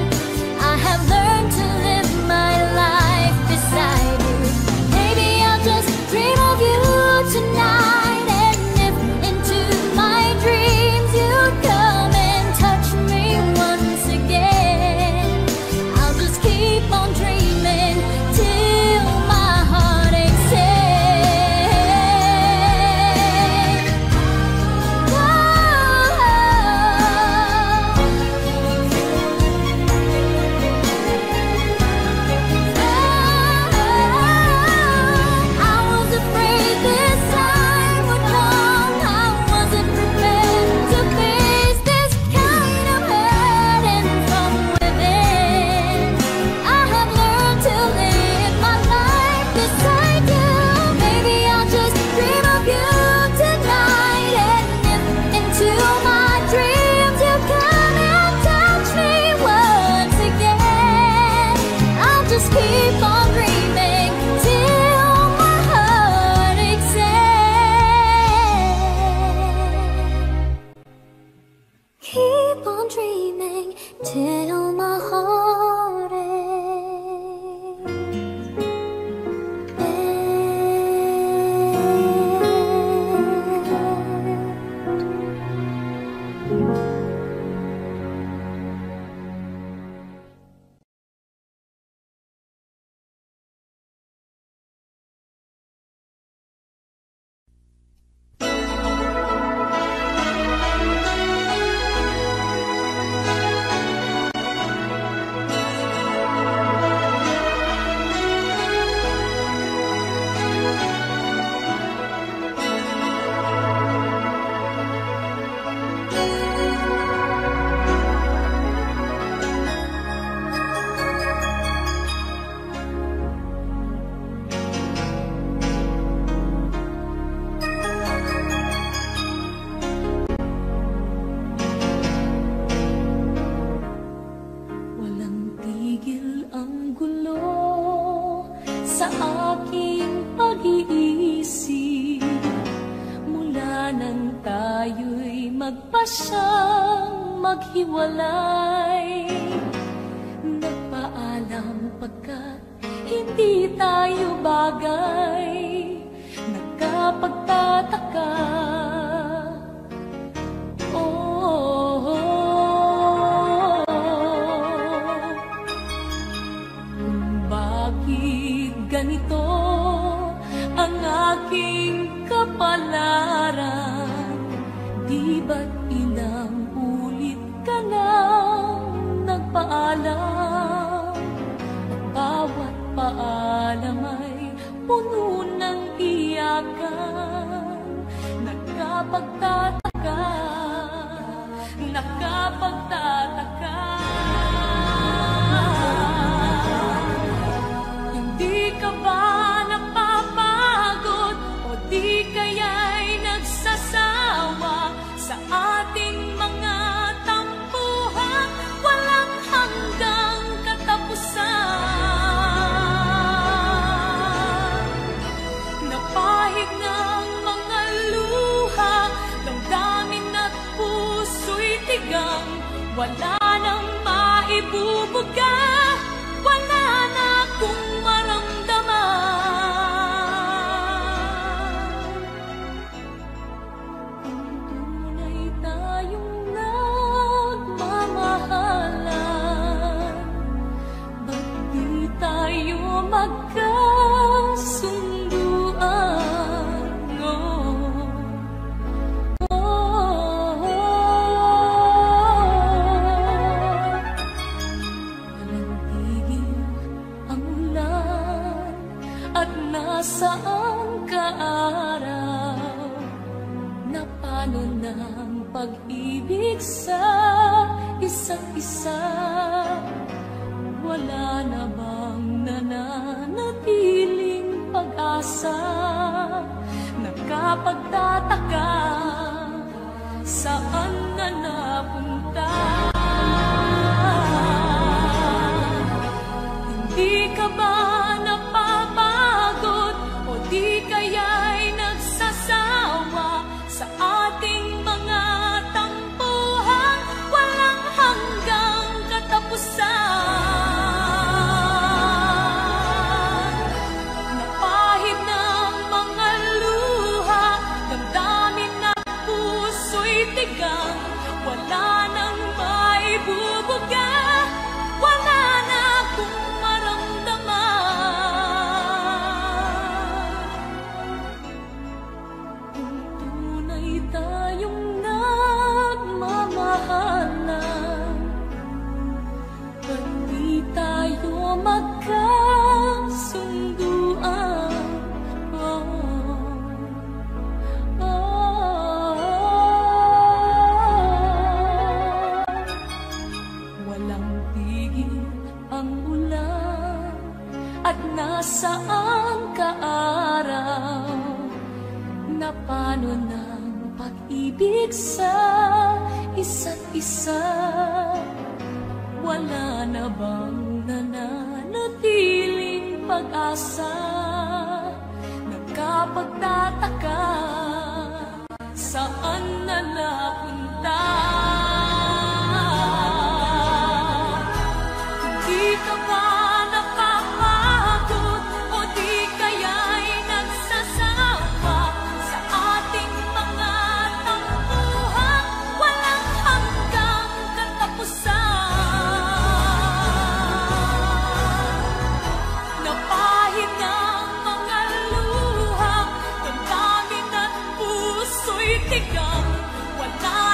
I have learned to live my life beside you. Maybe I'll just dream of you tonight, and if into my dreams you'd come and touch me once again, I'll just keep on dreaming till my heart aches. I was afraid this time would come. I wasn't prepared to face this kind of hurting from within. I have learned to live my life beside you. Maybe I'll just dream of you tonight, and if into my dreams you come and touch me once again, I'll just keep on dreaming till my heart aches. Keep on dreaming till my heart Walang tigil ang gulo sa aking pag-iisip mula nang tayo'y magpasyang maghiwalay. Nagpaalam pagkat hindi tayo bagay, nagkapagtataka. Bakit ganito ang aking kapalaran. Di ba't ilang ulit ka nang nagpaalam? Bawat paalam ay puno ng iyakan. Nakapagtataka, nakapagtataka. Hindi ka ba napapagod o di kaya'y nagsasawa sa ating mga tampuhan walang hanggang katapusan? Napahig ng mga luha, damdamin at puso'y tigang, wala nang maibubuga, wala na akong maramdaman. Kung tunay tayong nagmamahalan, ba't di tayo magkasunduan? Nasaan ka araw? Na paano ng pag-ibig sa isa't isa? Wala na bang nananatiling pag-asa? Nakapagtataka, saan na napunta? Hindi ka ba di kaya'y nagsasawa sa ating mga tampuhan walang hanggang katapusan? Napahid ng mga luha, damdamin at puso'y tigang, wala nang maibubuga, wala na akong tayong nagmamahalan, ba't di tayo magkasunduan? Walang tigil ang ulan at nasaan ka araw? Na paano na pag-ibig sa isa't isa? Wala na bang nananatiling pag-asa? Nakapagtataka, saan na napunta? Hindi ka ba napapagod o di kaya'y nagsasawa sa ating mga tampuhan walang hanggang katapusan? Napahid ng mga luha, damdamin at puso'y tigang, wala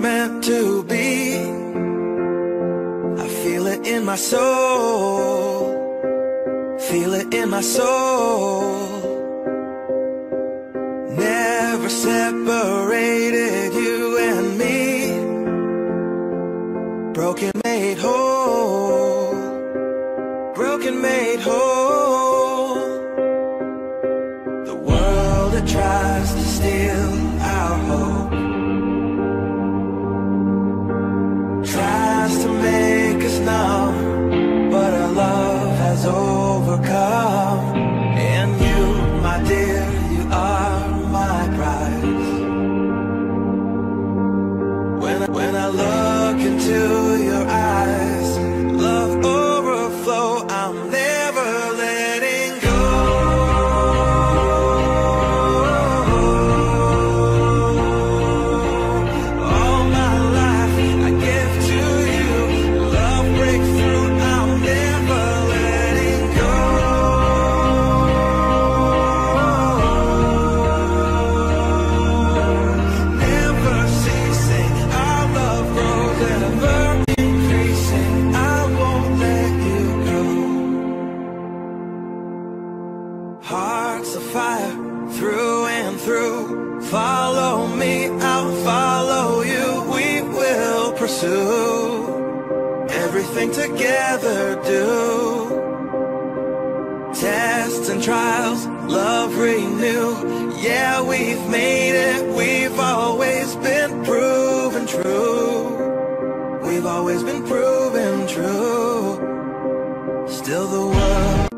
meant to be. I feel it in my soul, feel it in my soul. Never separated, you and me. Broken made whole, broken made whole. The world that tries to steal our hope tries to make us numb, but our love has overcome. And you, my dear, you are my prize. When I look into your eyes, love overflow, I'm never letting go. All my life I give to you, love breakthrough, I'm never letting go. Never ceasing, our love grows ever increasing, I won't let you go. Hearts of fire, through and through. Follow me, I'll follow you. We will pursue everything together, do. Tests and trials, love renew. Yeah, we've made it, we've always been proven true. We've always been proven true. Still the world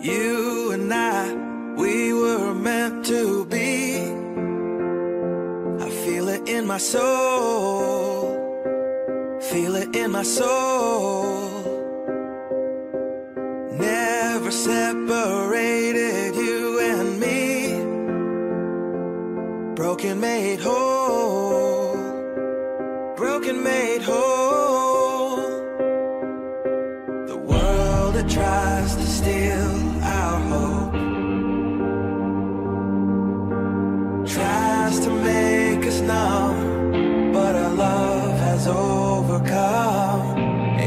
you and I, we were meant to be. I feel it in my soul, feel it in my soul. Never separated, you and me. Broken made whole, broken made whole. The world that tries to steal our hope tries to make us numb, but our love has overcome.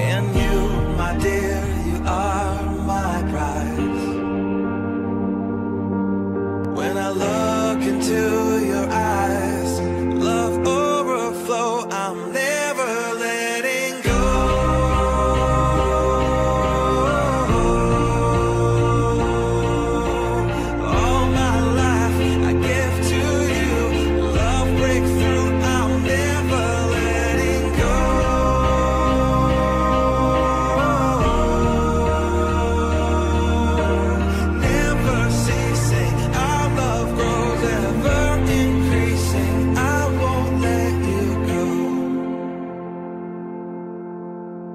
And you, my dear, you are my prize. When I look into your eyes, love overflow, I'm never letting go. All my life I give to you, love breakthrough, I'm never letting go. Never ceasing, our love grows ever increasing, I won't let you go.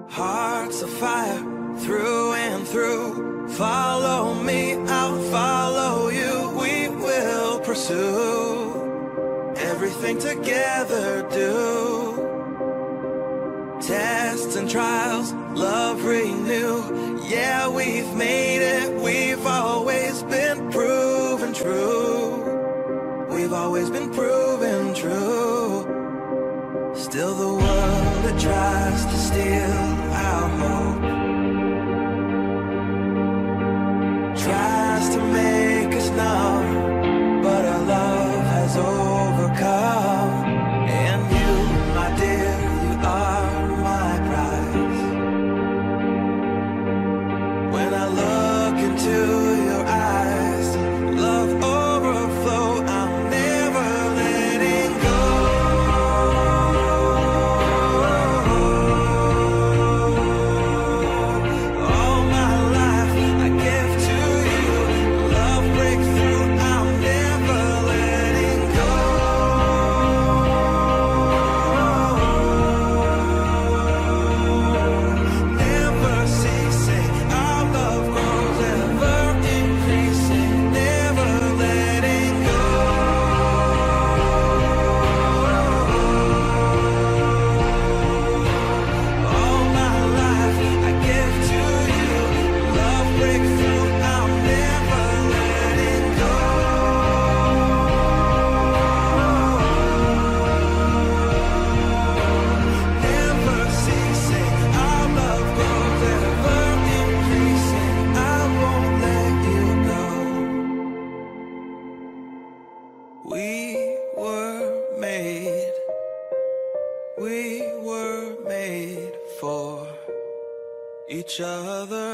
Hearts of fire, through and through. Follow me, I'll follow you. We will pursue everything together, do. Tests and trials, love renew. Yeah, we've made it, we've always been proven true. We've always been proven true. Still the world that tries to steal our hope tries to make us numb, but our love has overcome. And you, my dear, you are my prize. When I look into your eyes, love overflow, I'm never letting go. each other.